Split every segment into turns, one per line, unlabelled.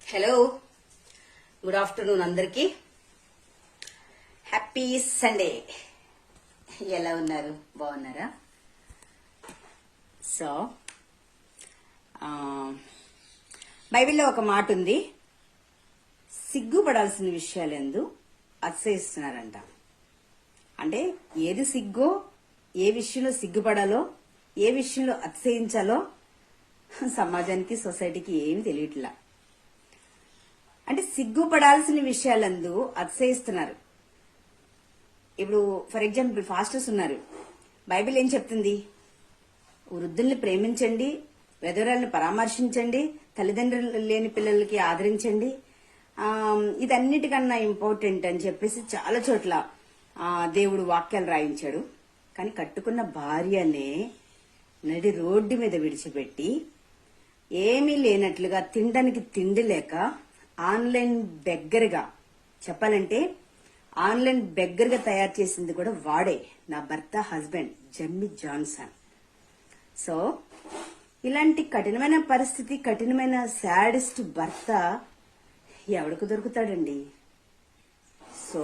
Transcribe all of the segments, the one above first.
Hello, good afternoon అందరికి. Happy Sunday. ఎలా ఉన్నారు? బాగున్నారా? సో బైబిల్లో ఒక మాట ఉంది, సిగ్గుపడాల్సిన విషయాలందు అతిశయిస్తున్నారంట. అంటే ఏది సిగ్గో, ఏ విషయంలో సిగ్గుపడాలో, ఏ విషయంలో అతిశయించాలో సమాజానికి, సొసైటీకి ఏమి తెలియట్లా. అంటే సిగ్గుపడాల్సిన విషయాలందు అతిశయిస్తున్నారు. ఇప్పుడు ఫర్ ఎగ్జాంపుల్ ఫాస్టర్స్ ఉన్నారు. బైబిల్ ఏం చెప్తుంది? వృద్ధుల్ని ప్రేమించండి, విధవరాలను పరామర్శించండి, తల్లిదండ్రులు లేని పిల్లలకి ఆదరించండి, ఇదన్నిటికన్నా ఇంపార్టెంట్ అని చెప్పేసి చాలా చోట్ల దేవుడు వాక్యాలు రాయించాడు. కానీ కట్టుకున్న భార్యనే నడి రోడ్డు మీద విడిచిపెట్టి ఏమీ లేనట్లుగా, తినడానికి తిండి లేక, ఆన్లైన్ బెగ్గరగా, చెప్పాలంటే ఆన్లైన్ బెగ్గరగా తయారు చేసింది కూడా వాడే, నా భర్త, హస్బెండ్ జెమ్మీ జాన్సన్. సో ఇలాంటి కఠినమైన పరిస్థితి, కఠినమైన సాడిస్ట్ భర్త ఎవడికి దొరుకుతాడండి? సో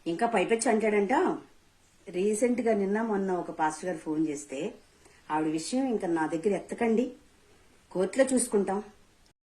ఇంకా పైపెచ్చి అంటాడంట. రీసెంట్ గా నిన్న మొన్న ఒక పాస్టర్ గారు ఫోన్ చేస్తే, ఆవిడ విషయం ఇంకా నా దగ్గర ఎత్తకండి, కోర్టులో చూసుకుంటాం,